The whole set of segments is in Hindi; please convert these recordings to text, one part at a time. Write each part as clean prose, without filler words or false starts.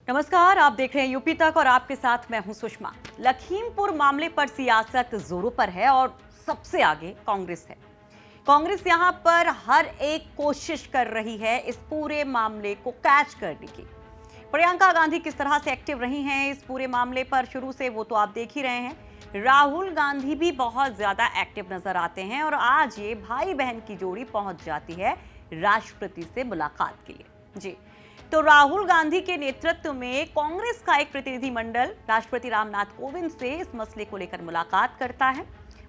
नमस्कार, आप देख रहे हैं यूपी तक और आपके साथ मैं हूं सुषमा। लखीमपुर मामले पर सियासत जोरों पर है और सबसे आगे कांग्रेस है। कांग्रेस यहां पर हर एक कोशिश कर रही है इस पूरे मामले को कैच करने की। प्रियंका गांधी किस तरह से एक्टिव रही हैं इस पूरे मामले पर शुरू से, वो तो आप देख ही रहे हैं। राहुल गांधी भी बहुत ज्यादा एक्टिव नजर आते हैं और आज ये भाई बहन की जोड़ी पहुंच जाती है राष्ट्रपति से मुलाकात के लिए। जी, तो राहुल गांधी के नेतृत्व में कांग्रेस का एक प्रतिनिधिमंडल राष्ट्रपति रामनाथ कोविंद से इस मसले को लेकर मुलाकात करता है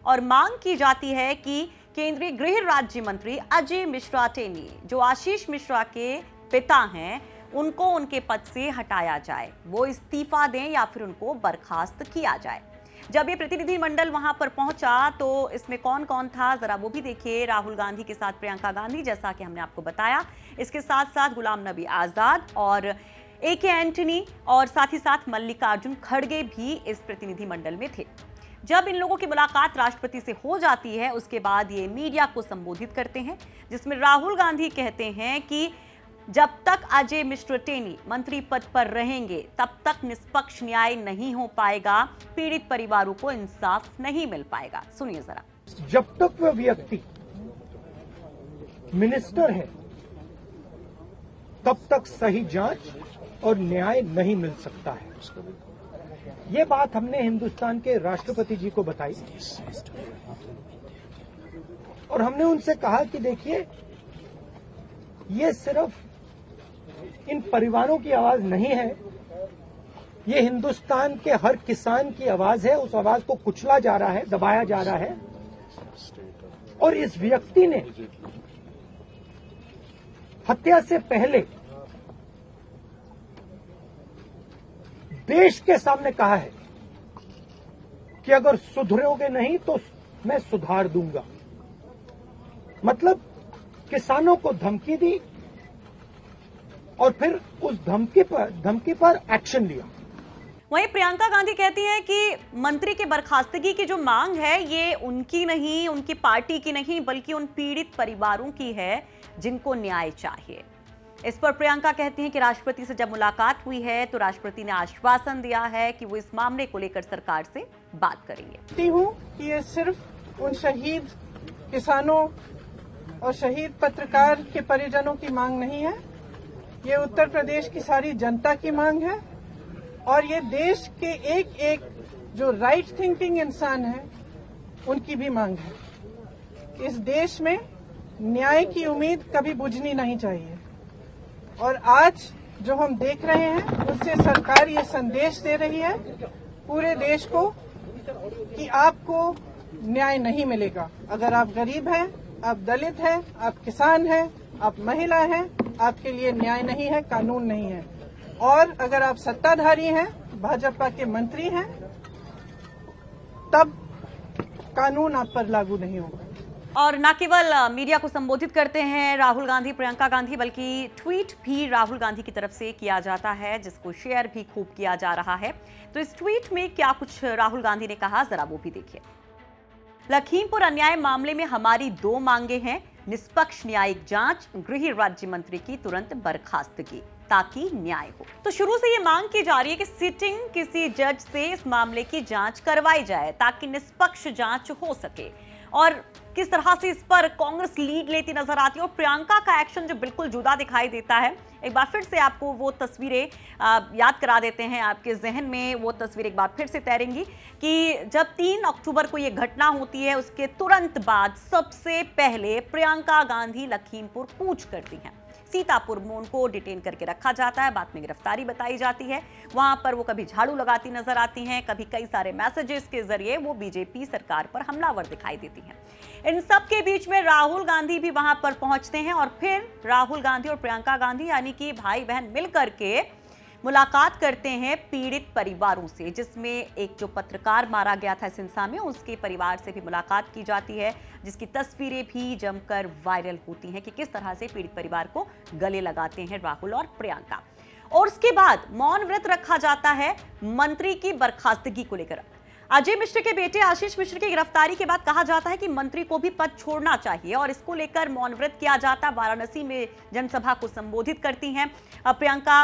और मांग की जाती है कि केंद्रीय गृह राज्य मंत्री अजय मिश्रा टेनी, जो आशीष मिश्रा के पिता हैं, उनको उनके पद से हटाया जाए, वो इस्तीफा दें या फिर उनको बर्खास्त किया जाए। जब ये प्रतिनिधिमंडल वहां पर पहुंचा तो इसमें कौन कौन था जरा वो भी देखिए। राहुल गांधी के साथ प्रियंका गांधी, जैसा कि हमने आपको बताया, इसके साथ साथ गुलाम नबी आजाद और AK एंटनी और साथ ही साथ मल्लिकार्जुन खड़गे भी इस प्रतिनिधिमंडल में थे। जब इन लोगों की मुलाकात राष्ट्रपति से हो जाती है उसके बाद ये मीडिया को संबोधित करते हैं, जिसमें राहुल गांधी कहते हैं कि जब तक अजय मिश्रा टेनी मंत्री पद पर रहेंगे तब तक निष्पक्ष न्याय नहीं हो पाएगा, पीड़ित परिवारों को इंसाफ नहीं मिल पाएगा। सुनिए जरा। जब तक वह व्यक्ति मिनिस्टर है तब तक सही जांच और न्याय नहीं मिल सकता है। ये बात हमने हिंदुस्तान के राष्ट्रपति जी को बताई और हमने उनसे कहा कि देखिए, ये सिर्फ इन परिवारों की आवाज नहीं है, ये हिंदुस्तान के हर किसान की आवाज है। उस आवाज को कुचला जा रहा है, दबाया जा रहा है और इस व्यक्ति ने हत्या से पहले देश के सामने कहा है कि अगर सुधरोगे नहीं तो मैं सुधार दूंगा। मतलब किसानों को धमकी दी और फिर उस धमकी पर एक्शन लिया। वहीं प्रियंका गांधी कहती हैं कि मंत्री के बर्खास्तगी की जो मांग है ये उनकी नहीं, उनकी पार्टी की नहीं, बल्कि उन पीड़ित परिवारों की है जिनको न्याय चाहिए। इस पर प्रियंका कहती हैं कि राष्ट्रपति से जब मुलाकात हुई है तो राष्ट्रपति ने आश्वासन दिया है कि वो इस मामले को लेकर सरकार से बात करेंगे। हूं कि ये सिर्फ उन शहीद किसानों और शहीद पत्रकार के परिजनों की मांग नहीं है, ये उत्तर प्रदेश की सारी जनता की मांग है और ये देश के एक एक जो राइट थिंकिंग इंसान है उनकी भी मांग है। इस देश में न्याय की उम्मीद कभी बुझनी नहीं चाहिए और आज जो हम देख रहे हैं उससे सरकार ये संदेश दे रही है पूरे देश को कि आपको न्याय नहीं मिलेगा। अगर आप गरीब हैं, आप दलित हैं, आप किसान हैं, आप महिला हैं, आपके लिए न्याय नहीं है, कानून नहीं है। और अगर आप सत्ताधारी हैं, भाजपा के मंत्री हैं, तब कानून आप पर लागू नहीं होगा। और न केवल मीडिया को संबोधित करते हैं राहुल गांधी, प्रियंका गांधी, बल्कि ट्वीट भी राहुल गांधी की तरफ से किया जाता है, जिसको शेयर भी खूब किया जा रहा है। तो इस ट्वीट में क्या कुछ राहुल गांधी ने कहा, जरा वो भी देखिए। लखीमपुर अन्याय मामले में हमारी दो मांगे हैं, निष्पक्ष न्यायिक जांच, गृह राज्य मंत्री की तुरंत बर्खास्तगी ताकि न्याय हो। तो शुरू से ये मांग की जा रही है कि सिटिंग किसी जज से इस मामले की जांच करवाई जाए ताकि निष्पक्ष जांच हो सके। और किस तरह से इस पर कांग्रेस लीड लेती नजर आती है और प्रियंका का एक्शन जो बिल्कुल जुदा दिखाई देता है। एक बार फिर से आपको वो तस्वीरें याद करा देते हैं, आपके जहन में वो तस्वीर एक बार फिर से तैरेंगी कि जब 3 अक्टूबर को ये घटना होती है उसके तुरंत बाद सबसे पहले प्रियंका गांधी लखीमपुर कूच करती हैं। सीतापुर में उनको डिटेन करके रखा जाता है, बाद में गिरफ्तारी बताई जाती है। वहां पर वो कभी झाड़ू लगाती नजर आती हैं, कभी कई सारे मैसेजेस के जरिए वो बीजेपी सरकार पर हमलावर दिखाई देती हैं। इन सब के बीच में राहुल गांधी भी वहां पर पहुंचते हैं और फिर राहुल गांधी और प्रियंका गांधी यानी कि भाई बहन मिलकर के मुलाकात करते हैं पीड़ित परिवारों से, जिसमें एक जो पत्रकार मारा गया था इस हिंसा में, उसके परिवार से भी मुलाकात की जाती है, जिसकी तस्वीरें भी जमकर वायरल होती हैं कि किस तरह से पीड़ित परिवार को गले लगाते हैं राहुल और प्रियंका। और उसके बाद मौन व्रत रखा जाता है मंत्री की बर्खास्तगी को लेकर। अजय मिश्र के बेटे आशीष मिश्र की गिरफ्तारी के बाद कहा जाता है कि मंत्री को भी पद छोड़ना चाहिए और इसको लेकर मौन व्रत किया जाता। वाराणसी में जनसभा को संबोधित करती हैं प्रियंका।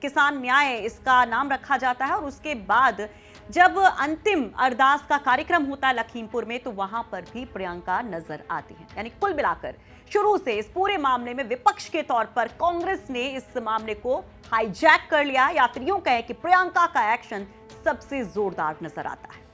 किसान न्याय इसका नाम रखा जाता है और उसके बाद जब अंतिम अरदास का कार्यक्रम होता है लखीमपुर में, तो वहां पर भी प्रियंका नजर आती है। यानी कुल मिलाकर शुरू से इस पूरे मामले में विपक्ष के तौर पर कांग्रेस ने इस मामले को हाईजैक कर लिया, या फिर यूं कहें कि प्रियंका का एक्शन सबसे जोरदार नजर आता है।